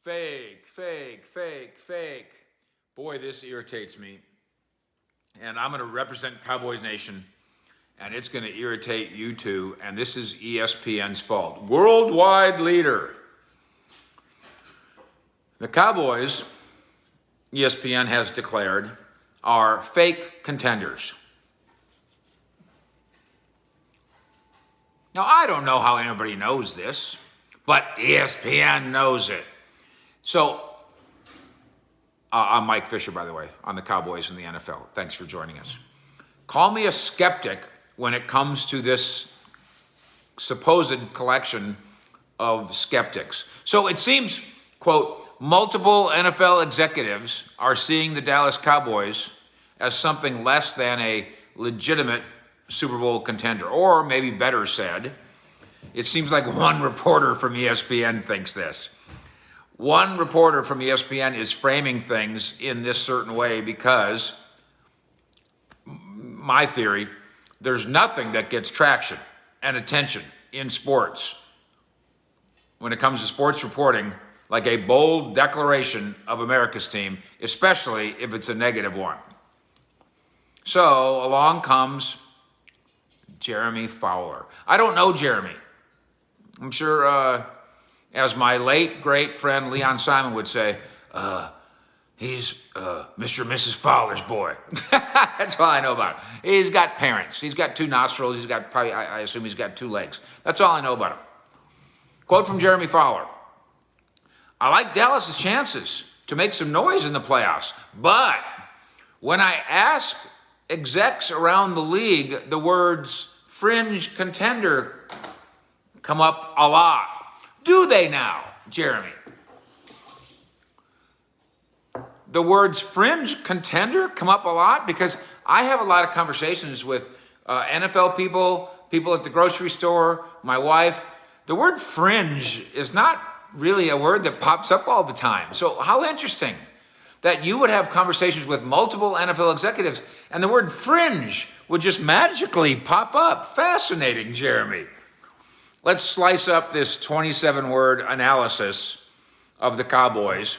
Fake, fake, fake, fake. Boy, this irritates me. And I'm going to represent Cowboys Nation, and it's going to irritate you too. And this is ESPN's fault. Worldwide leader. The Cowboys, ESPN has declared, are fake contenders. Now, I don't know how anybody knows this, but ESPN knows it. So, I'm Mike Fisher, by the way, on the Cowboys and the NFL. Thanks for joining us. Call me a skeptic when it comes to this supposed collection of skeptics. So it seems, quote, multiple NFL executives are seeing the Dallas Cowboys as something less than a legitimate Super Bowl contender. Or maybe better said, it seems like one reporter from ESPN thinks this. One reporter from ESPN is framing things in this certain way because, my theory, there's nothing that gets traction and attention in sports when it comes to sports reporting like a bold declaration of America's team, especially if it's a negative one. So along comes Jeremy Fowler. I don't know Jeremy. I'm sure, as my late great friend Leon Simon would say, he's Mr. and Mrs. Fowler's boy. That's all I know about him. He's got parents. He's got two nostrils. He's got probably, I assume he's got two legs. That's all I know about him. Quote from Jeremy Fowler. I like Dallas's chances to make some noise in the playoffs, but when I ask execs around the league, the words fringe contender come up a lot. Do they now, Jeremy? The words fringe contender come up a lot because I have a lot of conversations with NFL people, people at the grocery store, my wife. The word fringe is not really a word that pops up all the time. So how interesting that you would have conversations with multiple NFL executives and the word fringe would just magically pop up. Fascinating, Jeremy. Let's slice up this 27-word analysis of the Cowboys,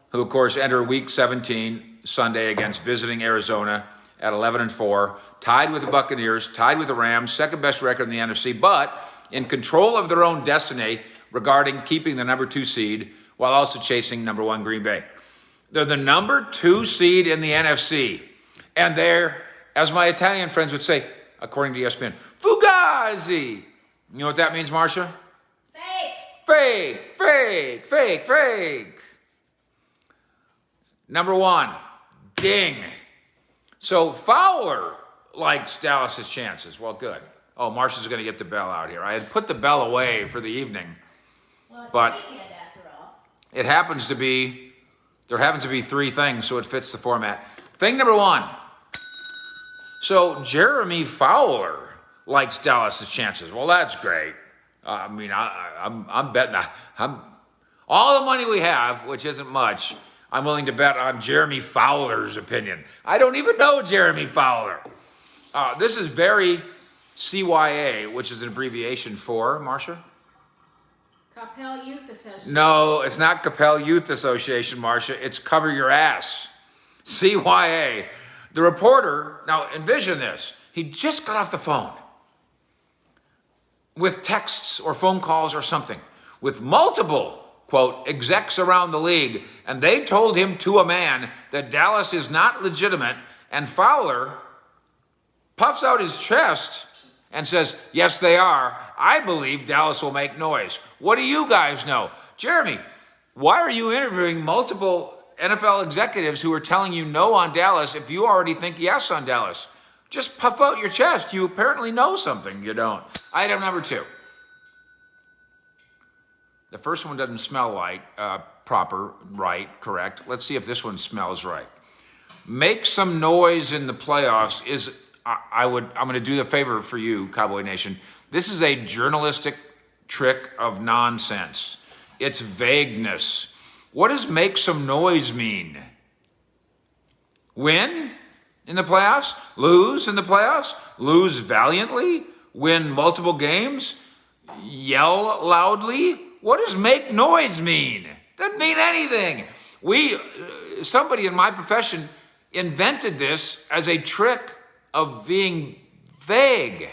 who, of course, enter Week 17 Sunday against visiting Arizona at 11-4, tied with the Buccaneers, tied with the Rams, second best record in the NFC, but in control of their own destiny regarding keeping the number 2 seed while also chasing number 1 Green Bay. They're the number 2 seed in the NFC, and they're, as my Italian friends would say, according to ESPN, Fugazi. You know what that means, Marcia? Fake. Fake, fake, fake, fake. Number 1, ding. So Fowler likes Dallas's chances. Well, good. Oh, Marcia's going to get the bell out here. I had put the bell away for the evening. Well, it's But a weekend after all. there happens to be 3 things, so it fits the format. Thing number 1. So Jeremy Fowler likes Dallas' chances. Well, that's great. I'm betting. All the money we have, which isn't much, I'm willing to bet on Jeremy Fowler's opinion. I don't even know Jeremy Fowler. This is very CYA, which is an abbreviation for, Marcia? Capel Youth Association. No, it's not Capel Youth Association, Marcia. It's Cover Your Ass. CYA. The reporter, now envision this. He just got off the phone with texts or phone calls or something with multiple, quote, execs around the league, and they told him to a man that Dallas is not legitimate, and Fowler puffs out his chest and says, yes, they are. I believe Dallas will make noise. What do you guys know? Jeremy, why are you interviewing multiple NFL executives who are telling you no on Dallas if you already think yes on Dallas? Just puff out your chest. You apparently know something you don't. Item number 2. The first one doesn't smell like proper, right, correct. Let's see if this one smells right. Make some noise in the playoffs is, I'm going to do a favor for you, Cowboy Nation. This is a journalistic trick of nonsense. It's vagueness. What does make some noise mean? Win in the playoffs? Lose in the playoffs? Lose valiantly? Win multiple games? Yell loudly? What does make noise mean? Doesn't mean anything. Somebody in my profession invented this as a trick of being vague.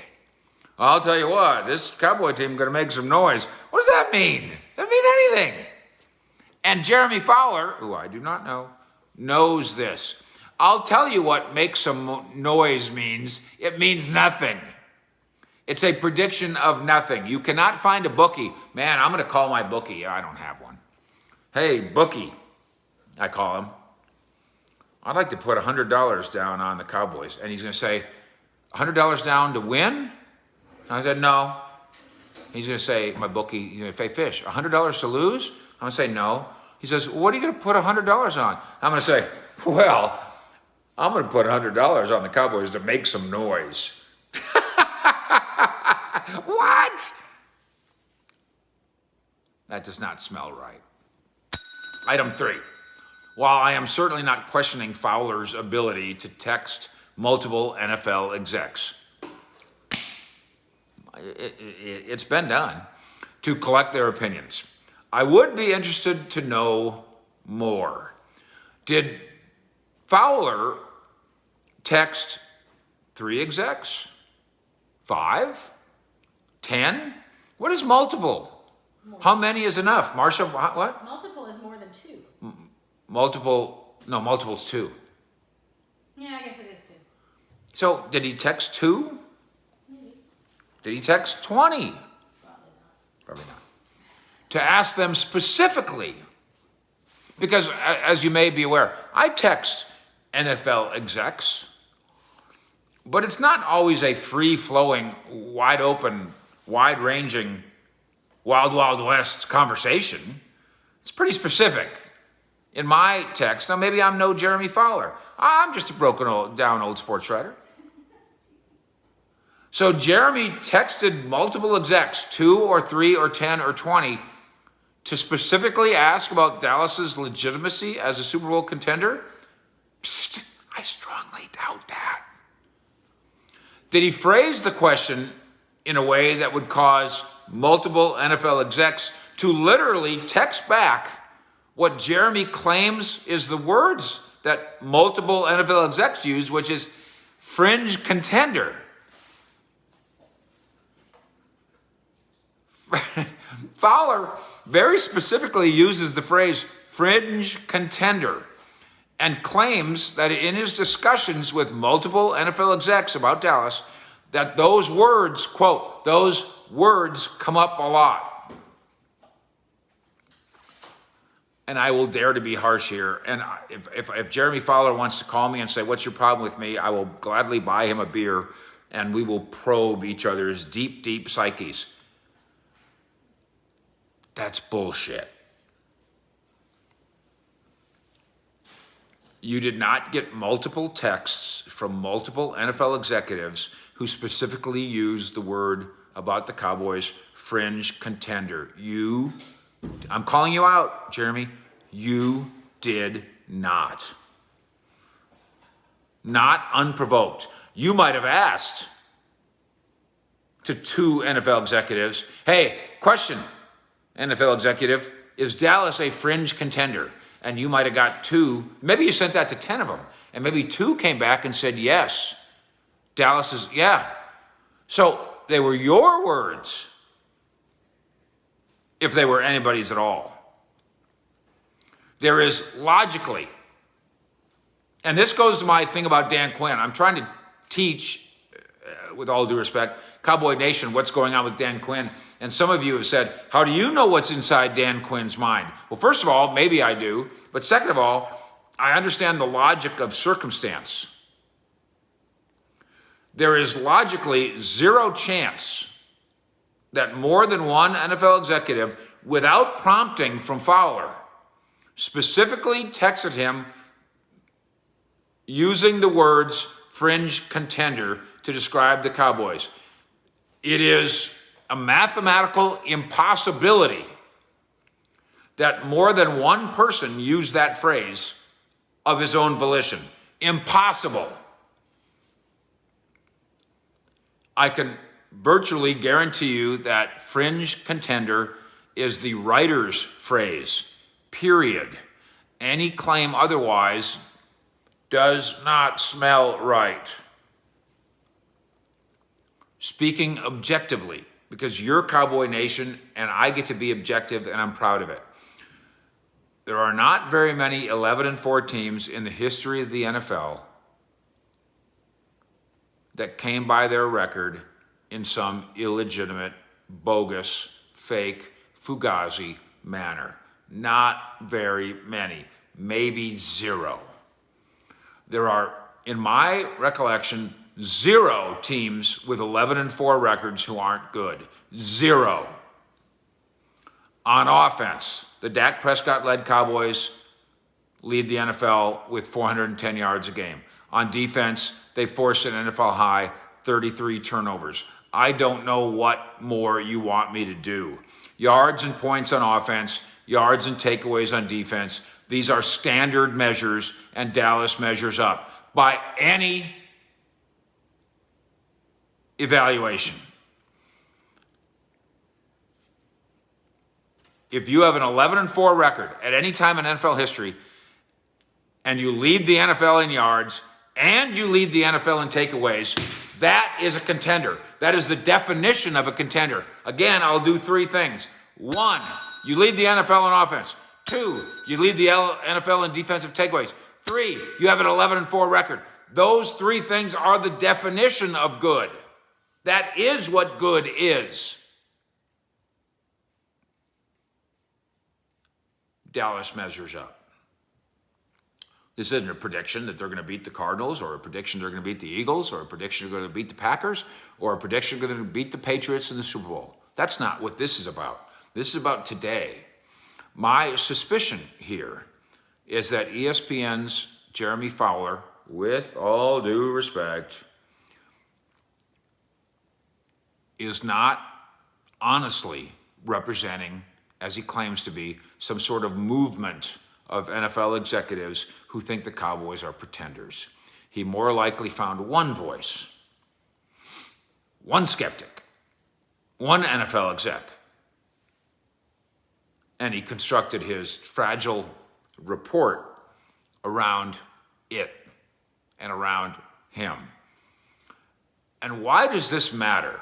I'll tell you what, this Cowboy team is going to make some noise. What does that mean? Doesn't mean anything. And Jeremy Fowler, who I do not know, knows this. I'll tell you what make some noise means. It means nothing. It's a prediction of nothing. You cannot find a bookie. Man, I'm going to call my bookie. I don't have one. Hey, bookie, I call him. I'd like to put $100 down on the Cowboys. And he's going to say, $100 down to win? I said, no. He's going to say, my bookie, he's going to say, Fish, $100 to lose? I'm going to say, no. He says, what are you going to put $100 on? I'm going to say, well, I'm going to put $100 on the Cowboys to make some noise. What? That does not smell right. Item 3. While I am certainly not questioning Fowler's ability to text multiple NFL execs, it's been done, to collect their opinions, I would be interested to know more. Did Fowler text 3 execs? 5? 10? What is multiple? More. How many is enough? Marsha, what? Multiple is more than 2. Multiple's 2. Yeah, I guess it is 2. So did he text 2? Maybe. Did he text 20? Probably not. Probably not. To ask them specifically, because as you may be aware, I text NFL execs, but it's not always a free-flowing, wide-open, wide-ranging, wild, wild west conversation. It's pretty specific. In my text, now maybe I'm no Jeremy Fowler. I'm just a broken down old sports writer. So Jeremy texted multiple execs, 2 or 3 or 10 or 20, to specifically ask about Dallas's legitimacy as a Super Bowl contender? Psst, I strongly doubt that. Did he phrase the question in a way that would cause multiple NFL execs to literally text back what Jeremy claims is the words that multiple NFL execs use, which is fringe contender? Fowler very specifically uses the phrase fringe contender and claims that in his discussions with multiple NFL execs about Dallas, that those words, quote, those words come up a lot. And I will dare to be harsh here. And if Jeremy Fowler wants to call me and say, what's your problem with me? I will gladly buy him a beer and we will probe each other's deep, deep psyches. That's bullshit. You did not get multiple texts from multiple NFL executives who specifically used the word about the Cowboys, fringe contender. I'm calling you out, Jeremy. You did not. Not unprovoked. You might have asked to 2 NFL executives, hey, question, NFL executive, is Dallas a fringe contender? And you might have got 2, maybe you sent that to 10 of them, and maybe 2 came back and said, yes, Dallas is, yeah. So they were your words, if they were anybody's at all. There is logically, and this goes to my thing about Dan Quinn. I'm trying to teach, with all due respect, Cowboy Nation, what's going on with Dan Quinn. And some of you have said, how do you know what's inside Dan Quinn's mind? Well, first of all, maybe I do. But second of all, I understand the logic of circumstance. There is logically 0 chance that more than one NFL executive, without prompting from Fowler, specifically texted him using the words fringe contender to describe the Cowboys. It is a mathematical impossibility that more than one person used that phrase of his own volition. Impossible. I can virtually guarantee you that fringe contender is the writer's phrase period. Any claim otherwise does not smell right. Speaking objectively, because you're Cowboy Nation and I get to be objective and I'm proud of it. There are not very many 11-4 teams in the history of the NFL that came by their record in some illegitimate, bogus, fake, fugazi manner. Not very many, maybe zero. There are, in my recollection, 0 teams with 11-4 records who aren't good. 0. On offense, the Dak Prescott-led Cowboys lead the NFL with 410 yards a game. On defense, they forced an NFL high 33 turnovers. I don't know what more you want me to do. Yards and points on offense, yards and takeaways on defense. These are standard measures, and Dallas measures up by any evaluation. If you have an 11-4 record at any time in NFL history, and you lead the NFL in yards, and you lead the NFL in takeaways, that is a contender. That is the definition of a contender. Again, I'll do 3 things. 1, you lead the NFL in offense. 2, you lead the NFL in defensive takeaways. 3, you have an 11-4 record. Those 3 things are the definition of good. That is what good is. Dallas measures up. This isn't a prediction that they're going to beat the Cardinals, or a prediction they're going to beat the Eagles, or a prediction they're going to beat the Packers, or a prediction they're going to beat the Patriots in the Super Bowl. That's not what this is about. This is about today. My suspicion here is that ESPN's Jeremy Fowler, with all due respect, is not honestly representing, as he claims to be, some sort of movement of NFL executives who think the Cowboys are pretenders. He more likely found one voice, one skeptic, one NFL exec, and he constructed his fragile report around it and around him. And why does this matter?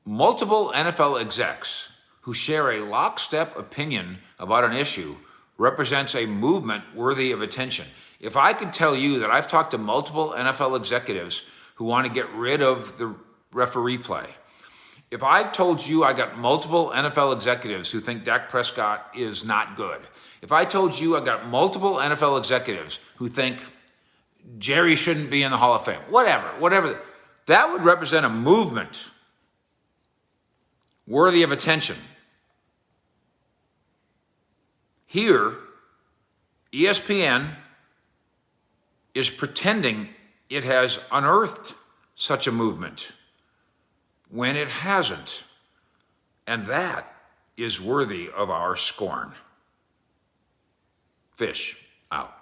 Multiple NFL execs who share a lockstep opinion about an issue represents a movement worthy of attention. If I could tell you that I've talked to multiple NFL executives who want to get rid of the referee play, if I told you I got multiple NFL executives who think Dak Prescott is not good, if I told you I got multiple NFL executives who think Jerry shouldn't be in the Hall of Fame, whatever, that would represent a movement worthy of attention. Here, ESPN is pretending it has unearthed such a movement when it hasn't. And that is worthy of our scorn. Fish out.